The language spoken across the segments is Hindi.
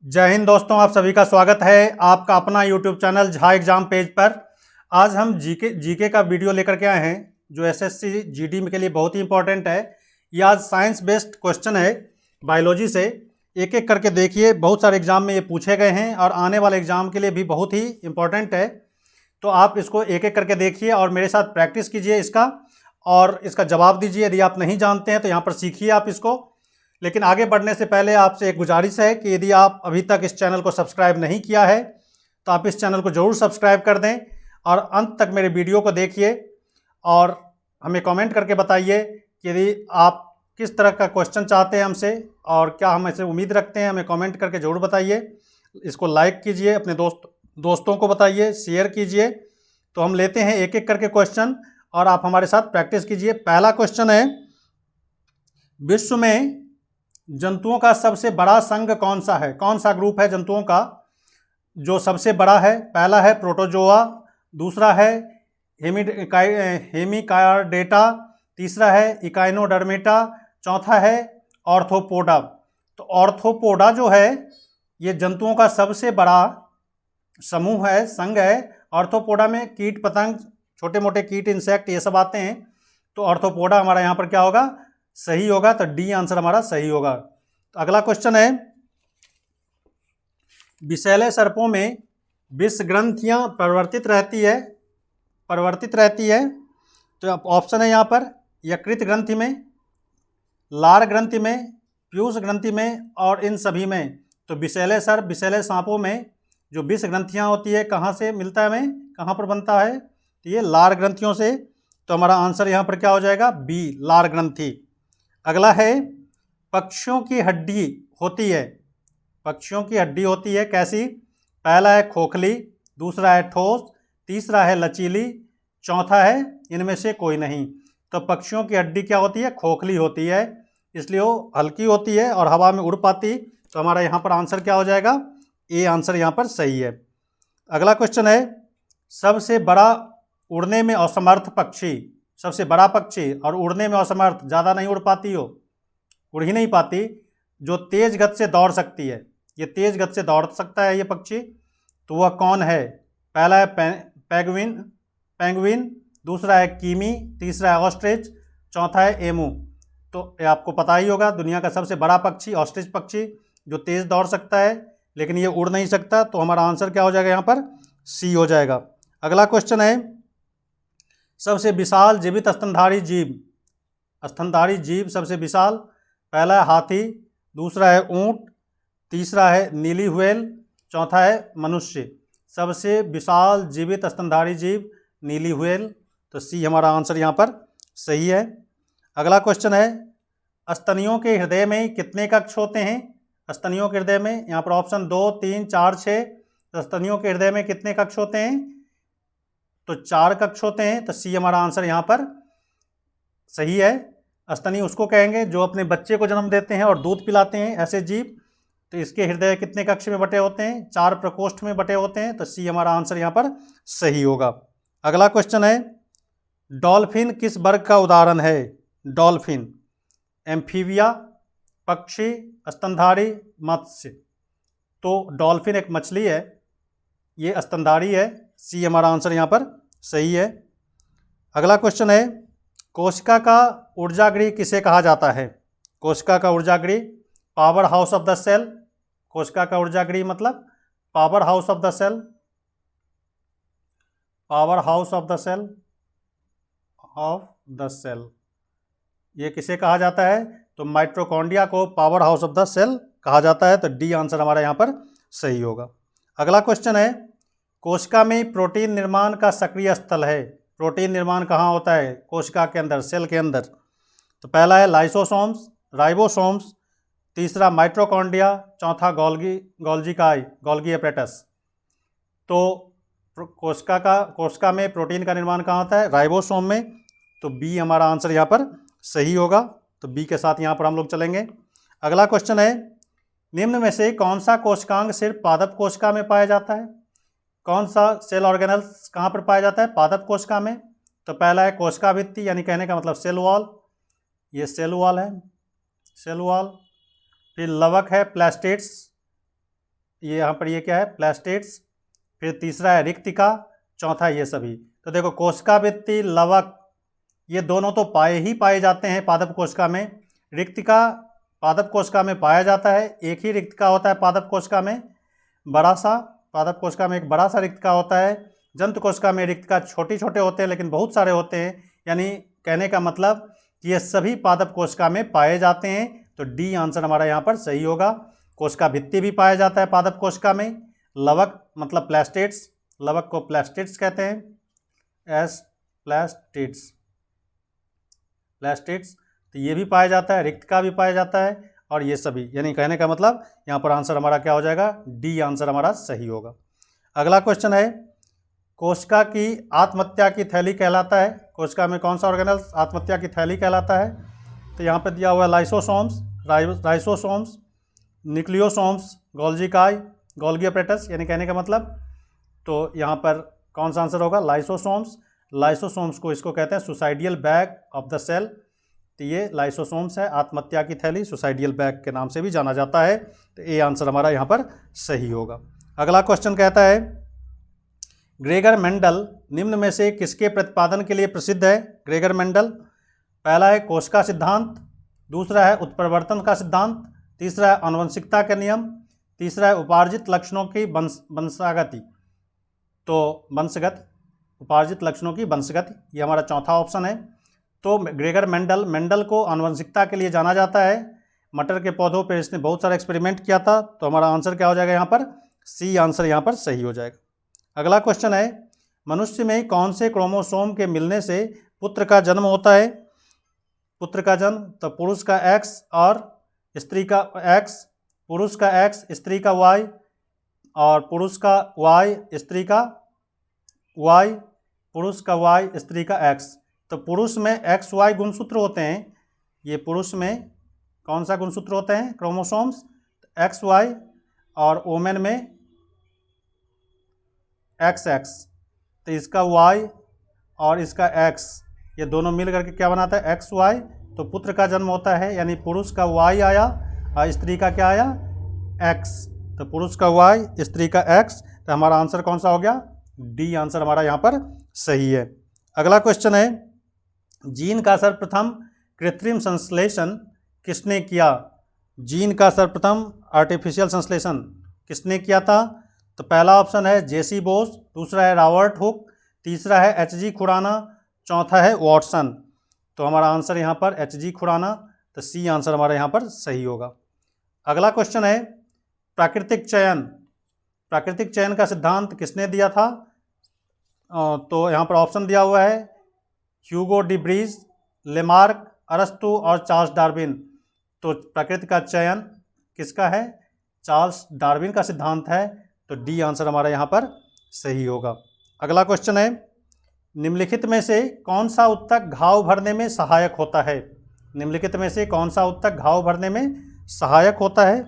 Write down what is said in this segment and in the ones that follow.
जय हिंद दोस्तों, आप सभी का स्वागत है आपका अपना YouTube channel Jha exam page पर। आज हम जीके का वीडियो लेकर के आए हैं जो एसएससी जीडी के लिए बहुत ही इंपॉर्टेंट है। ये आज साइंस बेस्ड क्वेश्चन है बायोलॉजी से। एक एक करके देखिए, बहुत सारे एग्जाम में ये पूछे गए हैं और आने वाले एग्जाम के लिए भी बहुत ही इंपॉर्टेंट है। तो आप इसको एक एक करके देखिए और मेरे साथ प्रैक्टिस कीजिए इसका, और इसका जवाब दीजिए। यदि आप नहीं जानते हैं तो यहाँ पर सीखिए आप इसको। लेकिन आगे बढ़ने से पहले आपसे एक गुजारिश है कि यदि आप अभी तक इस चैनल को सब्सक्राइब नहीं किया है तो आप इस चैनल को ज़रूर सब्सक्राइब कर दें और अंत तक मेरे वीडियो को देखिए और हमें कमेंट करके बताइए कि यदि आप किस तरह का क्वेश्चन चाहते हैं हमसे और क्या हम ऐसे उम्मीद रखते हैं। हमें कमेंट करके ज़रूर बताइए। इसको लाइक कीजिए, अपने दोस्तों को बताइए, शेयर कीजिए। तो हम लेते हैं एक एक करके क्वेश्चन और आप हमारे साथ प्रैक्टिस कीजिए। पहला क्वेश्चन है, विश्व में जंतुओं का सबसे बड़ा संघ कौन सा है? कौन सा ग्रुप है जंतुओं का जो सबसे बड़ा है? पहला है प्रोटोजोआ, दूसरा है हेमिकार्डेटा, तीसरा है इकाइनोडर्मेटा, चौथा है ऑर्थोपोडा। तो ऑर्थोपोडा जो है ये जंतुओं का सबसे बड़ा समूह है, संघ है। ऑर्थोपोडा में कीट पतंग, छोटे मोटे कीट, इंसेक्ट ये सब आते हैं। तो ऑर्थोपोडा हमारा यहाँ पर क्या होगा? सही होगा। तो डी आंसर हमारा सही होगा। तो अगला क्वेश्चन है, विषैले सर्पों में विष ग्रंथियां परिवर्तित रहती है। तो ऑप्शन है यहाँ पर यकृत ग्रंथि में, लार ग्रंथि में, पीयूष ग्रंथि में और इन सभी में। तो विषैले सांपों में जो विष ग्रंथियां होती है कहाँ से मिलता है हमें, कहाँ पर बनता है? तो ये लार ग्रंथियों से। तो हमारा आंसर यहाँ पर क्या हो जाएगा? बी, लार ग्रंथि। अगला है, पक्षियों की हड्डी होती है। पक्षियों की हड्डी होती है कैसी? पहला है खोखली, दूसरा है ठोस, तीसरा है लचीली, चौथा है इनमें से कोई नहीं। तो पक्षियों की हड्डी क्या होती है? खोखली होती है, इसलिए वो हल्की होती है और हवा में उड़ पाती। तो हमारा यहाँ पर आंसर क्या हो जाएगा? ए आंसर यहाँ पर सही है। अगला क्वेश्चन है, सबसे बड़ा उड़ने में असमर्थ पक्षी, सबसे बड़ा पक्षी और उड़ने में असमर्थ, ज़्यादा नहीं उड़ पाती हो, उड़ ही नहीं पाती, जो तेज गति से दौड़ सकती है, ये तेज गति से दौड़ सकता है ये पक्षी, तो वह कौन है? पहला है पेंगुइन, दूसरा है कीमी, तीसरा है ऑस्ट्रिच, चौथा है एमू। तो ये आपको पता ही होगा, दुनिया का सबसे बड़ा पक्षी ऑस्ट्रिच पक्षी, जो तेज दौड़ सकता है लेकिन ये उड़ नहीं सकता। तो हमारा आंसर क्या हो जाएगा यहाँ पर? सी हो जाएगा। अगला क्वेश्चन है, सबसे विशाल जीवित स्तनधारी जीव सबसे विशाल, पहला है हाथी, दूसरा है ऊंट, तीसरा है नीली व्हेल, चौथा है मनुष्य। सबसे विशाल जीवित स्तनधारी जीव नीली व्हेल। तो सी हमारा आंसर यहाँ पर सही है। अगला क्वेश्चन है, स्तनियों के हृदय में कितने कक्ष होते हैं? स्तनियों के हृदय में यहाँ पर ऑप्शन 2, 3, 4, 6। स्तनियों के हृदय में कितने कक्ष होते हैं? तो 4 कक्ष होते हैं। तो सी हमारा आंसर यहाँ पर सही है। स्तनी उसको कहेंगे जो अपने बच्चे को जन्म देते हैं और दूध पिलाते हैं, ऐसे जीव। तो इसके हृदय कितने कक्ष में बटे होते हैं? 4 प्रकोष्ठ में बटे होते हैं। तो सी हमारा आंसर यहाँ पर सही होगा। अगला क्वेश्चन है, डॉल्फिन किस वर्ग का उदाहरण है? डॉल्फिन एम्फीबिया, पक्षी, स्तनधारी, मत्स्य। तो डॉल्फिन एक मछली है, ये स्तनधारी है। सी हमारा आंसर यहाँ पर सही है। अगला क्वेश्चन है, कोशिका का ऊर्जागृह किसे कहा जाता है? कोशिका का ऊर्जागृह power house of the cell. कोशिका का ऊर्जागृह मतलब power house of the cell, power house of the cell ये किसे कहा जाता है? तो माइटोकॉन्ड्रिया को power house of the cell कहा जाता है। तो डी आंसर हमारा यहाँ पर सही होगा। अगला क्वेश्चन है, कोशिका में प्रोटीन निर्माण का सक्रिय स्थल है। प्रोटीन निर्माण कहाँ होता है? कोशिका के अंदर, सेल के अंदर। तो पहला है लाइसोसोम्स, राइबोसोम्स, तीसरा माइटोकॉन्ड्रिया, चौथा गोल्गी एपरेटस। तो कोशिका में प्रोटीन का निर्माण कहाँ होता है? राइबोसोम में। तो बी हमारा आंसर यहाँ पर सही होगा। तो बी के साथ यहाँ पर हम लोग चलेंगे। अगला क्वेश्चन है, निम्न में से कौन सा कोशिकांग सिर्फ पादप कोशिका में पाया जाता है? कौन सा सेल ऑर्गेनल्स कहाँ पर पाया जाता है? पादप कोशिका में। तो पहला है कोशिका भित्ति, यानी कहने का मतलब सेल वॉल, ये सेल वॉल है, सेल वॉल। फिर लवक है प्लास्टिड्स, ये यहाँ पर ये क्या है, प्लास्टेट्स। फिर तीसरा है रिक्तिका, चौथा ये सभी। तो देखो कोशिका भित्ति, लवक, ये दोनों तो पाए जाते हैं पादप कोशिका में। रिक्तिका पादप कोशिका में पाया जाता है, एक ही रिक्तिका होता है पादप कोशिका में, बड़ा सा। पादप कोशिका में एक बड़ा सा रिक्तिका होता है। जंतु कोशिका में रिक्तिका छोटे छोटे होते हैं लेकिन बहुत सारे होते हैं। यानी कहने का मतलब कि ये सभी पादप कोशिका में पाए जाते हैं। तो डी आंसर हमारा यहाँ पर सही होगा। कोशिका भित्ति भी पाया जाता है पादप कोशिका में। लवक मतलब प्लास्टेट्स, लवक को प्लास्टेट्स कहते हैं, एस प्लास्टेट्स, प्लास्टेट्स। तो ये भी पाया जाता है, रिक्तिका भी पाया जाता है, और ये सभी। यानी कहने का मतलब यहाँ पर आंसर हमारा क्या हो जाएगा, डी आंसर हमारा सही होगा। अगला क्वेश्चन है, कोशिका की आत्महत्या की थैली कहलाता है। कोशिका में कौन सा ऑर्गेनल आत्महत्या की थैली कहलाता है? तो यहाँ पर दिया हुआ है लाइसोसोम्स, राइसोसोम्स, न्यूक्लियोसोम्स, गोल्गी काई, गोल्गी अपरेटस। यानी कहने का मतलब तो यहाँ पर कौन सा आंसर होगा, लाइसोसोम्स। लाइसोसोम्स को इसको कहते हैं suicidal bag of the cell. तो ये लाइसोसोम्स है, आत्महत्या की थैली, सुसाइडियल बैग के नाम से भी जाना जाता है। तो ए आंसर हमारा यहाँ पर सही होगा। अगला क्वेश्चन कहता है, ग्रेगर मेंडल निम्न में से किसके प्रतिपादन के लिए प्रसिद्ध है? ग्रेगर मेंडल, पहला है कोशिका सिद्धांत, दूसरा है उत्परिवर्तन का सिद्धांत, तीसरा है आनुवंशिकता के नियम, तीसरा है उपार्जित लक्षणों की वंशागति। तो वंशगत, उपार्जित लक्षणों की वंशगति, ये हमारा चौथा ऑप्शन है। तो ग्रेगर मेंडल को आनुवंशिकता के लिए जाना जाता है। मटर के पौधों पर इसने बहुत सारा एक्सपेरिमेंट किया था। तो हमारा आंसर क्या हो जाएगा यहाँ पर, सी आंसर यहाँ पर सही हो जाएगा। अगला क्वेश्चन है, मनुष्य में कौन से क्रोमोसोम के मिलने से पुत्र का जन्म होता है? पुत्र का जन्म, तो पुरुष का एक्स और स्त्री का एक्स, पुरुष का एक्स स्त्री का वाई, और पुरुष का वाई स्त्री का वाई, पुरुष का वाई स्त्री का एक्स। तो पुरुष में एक्स वाई गुणसूत्र होते हैं। ये पुरुष में कौन सा गुणसूत्र होते हैं, क्रोमोसोम्स, एक्स वाई, और वोमेन में एक्स एक्स। तो इसका वाई और इसका एक्स, ये दोनों मिल करके क्या बनाता है, एक्स वाई। तो पुत्र का जन्म होता है, यानी पुरुष का वाई आया और स्त्री का क्या आया, एक्स। तो पुरुष का वाई, स्त्री का एक्स। तो हमारा आंसर कौन सा हो गया, डी आंसर हमारा यहाँ पर सही है। अगला क्वेश्चन है, जीन का सर्वप्रथम कृत्रिम संश्लेषण किसने किया? जीन का सर्वप्रथम आर्टिफिशियल संश्लेषण किसने किया था? तो पहला ऑप्शन है जेसी बोस, दूसरा है रॉबर्ट हुक, तीसरा है एच.जी. खुराना, चौथा है वॉटसन। तो हमारा आंसर यहाँ पर एच.जी. खुराना। तो सी आंसर हमारा यहाँ पर सही होगा। अगला क्वेश्चन है, प्राकृतिक चयन, प्राकृतिक चयन का सिद्धांत किसने दिया था? तो यहाँ पर ऑप्शन दिया हुआ है ह्यूगो डी ब्रीज, लेमार्क, अरस्तु और चार्ल्स डार्विन। तो प्रकृति का चयन किसका है, चार्ल्स डार्विन का सिद्धांत है। तो डी आंसर हमारा यहाँ पर सही होगा। अगला क्वेश्चन है, निम्नलिखित में से कौन सा उत्तक घाव भरने में सहायक होता है? निम्नलिखित में से कौन सा उत्तक घाव भरने में सहायक होता है?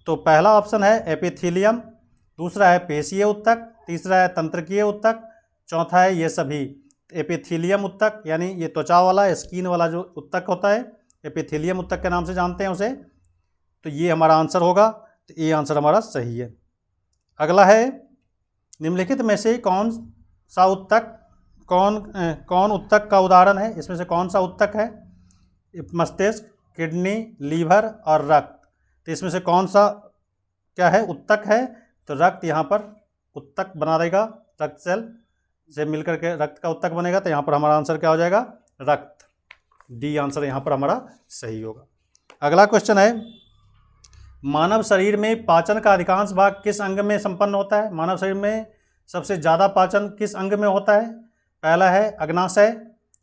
तो पहला ऑप्शन है एपिथीलियम, दूसरा है पेशीय उत्तक, तीसरा है तंत्रिकीय उत्तक, चौथा है ये सभी। एपिथीलियम उत्तक यानी ये त्वचा वाला, स्किन वाला जो उत्तक होता है, एपिथीलियम उत्तक के नाम से जानते हैं उसे। तो ये हमारा आंसर होगा। तो ये आंसर हमारा सही है। अगला है, निम्नलिखित में से कौन सा उत्तक कौन उत्तक का उदाहरण है? इसमें से कौन सा उत्तक है? मस्तिष्क, किडनी, लीवर और रक्त। तो इसमें से कौन सा क्या है, उत्तक है? तो रक्त यहाँ पर उत्तक बना देगा, रक्त सेल से मिलकर के रक्त का उत्तक बनेगा। तो यहाँ पर हमारा आंसर क्या हो जाएगा, रक्त। डी आंसर यहाँ पर हमारा सही होगा। अगला क्वेश्चन है, मानव शरीर में पाचन का अधिकांश भाग किस अंग में संपन्न होता है? मानव शरीर में सबसे ज़्यादा पाचन किस अंग में होता है? पहला है अग्नाशय,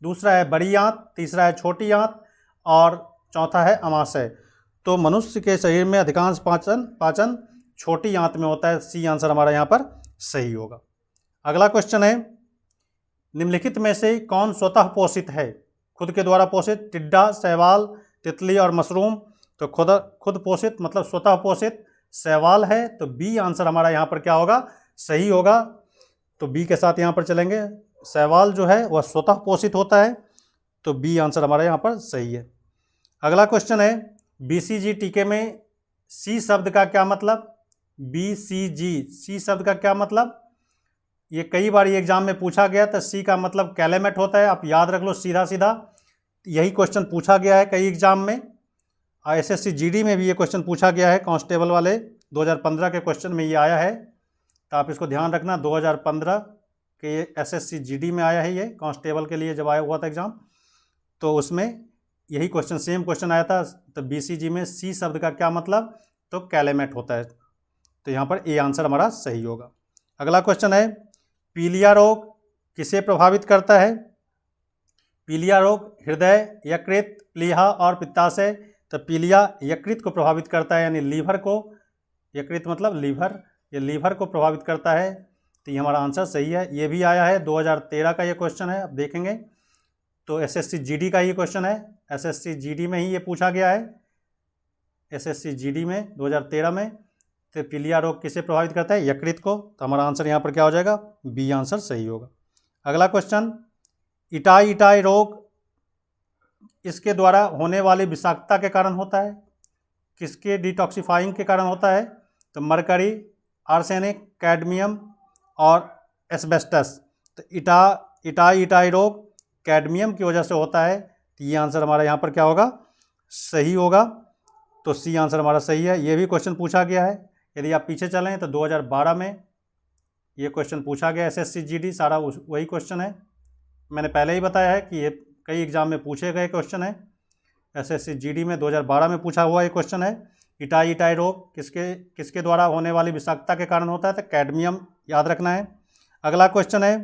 दूसरा है बड़ी आंत, तीसरा है छोटी आंत और चौथा है अमाशय। तो मनुष्य के शरीर में अधिकांश पाचन छोटी आंत में होता है। सी आंसर हमारा यहाँ पर सही होगा। अगला क्वेश्चन है, निम्नलिखित में से कौन स्वतः पोषित है? खुद के द्वारा पोषित, टिड्डा, शैवाल, तितली और मशरूम। तो खुद पोषित मतलब स्वतः पोषित शैवाल है। तो बी आंसर हमारा यहाँ पर क्या होगा, सही होगा। तो बी के साथ यहाँ पर चलेंगे। शैवाल जो है वह स्वतः पोषित होता है। तो बी आंसर हमारा यहाँ पर सही है। अगला क्वेश्चन है, BCG टीके में सी शब्द का क्या मतलब? BCG, सी शब्द का क्या मतलब, ये कई बार ये एग्जाम में पूछा गया, तो सी का मतलब कैलेमेट होता है, आप याद रख लो सीधा सीधा, यही क्वेश्चन पूछा गया है कई एग्जाम में। SSC GD में भी ये क्वेश्चन पूछा गया है, कांस्टेबल वाले 2015 के क्वेश्चन में ये आया है, तो आप इसको ध्यान रखना। 2015 के SSC GD में आया है, ये कांस्टेबल के लिए जब आया हुआ था एग्जाम, तो उसमें यही क्वेश्चन, सेम क्वेश्चन आया था। तो BCG में सी शब्द का क्या मतलब, तो कैलेमेट होता है, तो यहाँ पर ए आंसर हमारा सही होगा। अगला क्वेश्चन है, पीलिया रोग किसे प्रभावित करता है। पीलिया रोग हृदय, यकृत, प्लीहा और पित्ताशय। तो पीलिया यकृत को प्रभावित करता है, यानी लीवर को, यकृत मतलब लीवर, ये लीवर को प्रभावित करता है, तो ये हमारा आंसर सही है। ये भी आया है 2013 का ये क्वेश्चन है, अब देखेंगे। तो SSC GD का ये क्वेश्चन है, SSC GD में ही ये पूछा गया है, SSC GD में 2013 में। तो पीलिया रोग किसे प्रभावित करता है, यकृत को, तो हमारा आंसर यहाँ पर क्या हो जाएगा, बी आंसर सही होगा। अगला क्वेश्चन, इटाई इटाई रोग इसके द्वारा होने वाली विषाक्तता के कारण होता है, किसके डिटॉक्सिफाइंग के कारण होता है, तो मरकरी, आर्सेनिक, कैडमियम और एस्बेस्टस। तो इटाई इटाई रोग कैडमियम की वजह से होता है, तो ये आंसर हमारा यहाँ पर क्या होगा, सही होगा, तो सी आंसर हमारा सही है। ये भी क्वेश्चन पूछा गया है, यदि आप पीछे चलें तो 2012 में ये क्वेश्चन पूछा गया, SSC GD सारा वही क्वेश्चन है। मैंने पहले ही बताया है कि ये कई एग्जाम में पूछे गए क्वेश्चन है, SSC GD में 2012 में पूछा हुआ ये क्वेश्चन है। इटाई इटाई रोग किसके द्वारा होने वाली विषाक्तता के कारण होता है, तो कैडमियम, याद रखना है। अगला क्वेश्चन है,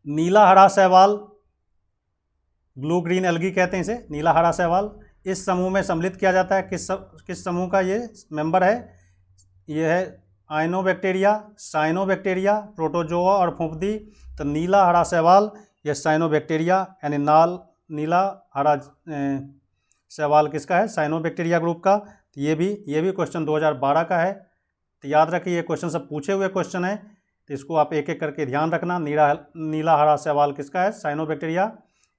नीला हरा शैवाल, ब्लू ग्रीन एल्गी कहते हैं इसे, नीला हरा शैवाल, इस समूह में सम्मिलित किया जाता है, किस समूह का ये मेंबर है, ये है आयनोबैक्टीरिया, साइनोबैक्टीरिया, प्रोटोजोआ और फुफदी। तो नीला हरा शैवाल ये साइनोबैक्टीरिया, यानी नीला हरा शैवाल किसका है, साइनोबैक्टीरिया ग्रुप का। तो ये भी क्वेश्चन 2012 का है, तो याद रखिए ये क्वेश्चन सब पूछे हुए क्वेश्चन है, तो इसको आप एक एक करके ध्यान रखना। नीला हरा शैवाल किसका है, साइनोबैक्टीरिया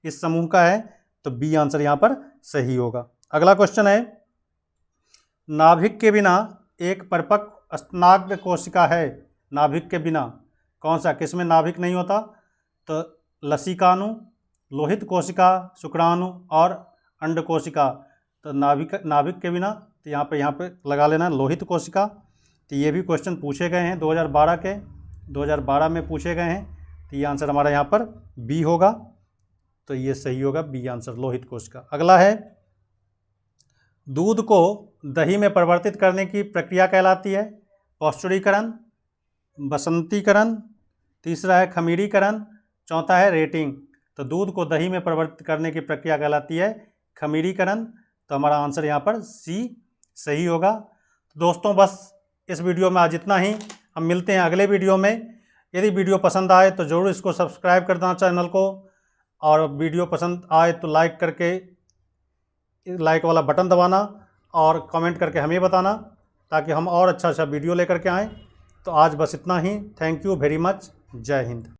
इस समूह का है, तो बी आंसर यहाँ पर सही होगा। अगला क्वेश्चन है, नाभिक के बिना एक परिपक्व स्तनाग्र कोशिका है, नाभिक के बिना कौन सा, किसमें नाभिक नहीं होता, तो लसिकाणु, लोहित कोशिका, शुक्राणु और अंड कोशिका। तो नाभिक के बिना, तो यहाँ पे लगा लेना लोहित कोशिका। तो ये भी क्वेश्चन पूछे गए हैं 2012 में पूछे गए हैं, तो ये आंसर हमारा यहाँ पर बी होगा, तो ये सही होगा, बी आंसर लोहित कोशिका। अगला है, दूध को दही में परिवर्तित करने की प्रक्रिया कहलाती है, पौष्टिरीकरण, बसंतीकरण, तीसरा है खमीरीकरण, चौथा है रेटिंग। तो दूध को दही में परिवर्तित करने की प्रक्रिया कहलाती है खमीरीकरण, तो हमारा आंसर यहाँ पर सी सही होगा। तो दोस्तों बस इस वीडियो में आज इतना ही, हम मिलते हैं अगले वीडियो में। यदि वीडियो पसंद आए तो ज़रूर इसको सब्सक्राइब कर देना चैनल को, और वीडियो पसंद आए तो लाइक करके, लाइक वाला बटन दबाना और कमेंट करके हमें बताना, ताकि हम और अच्छा वीडियो लेकर के आएँ। तो आज बस इतना ही, थैंक यू वेरी मच, जय हिंद।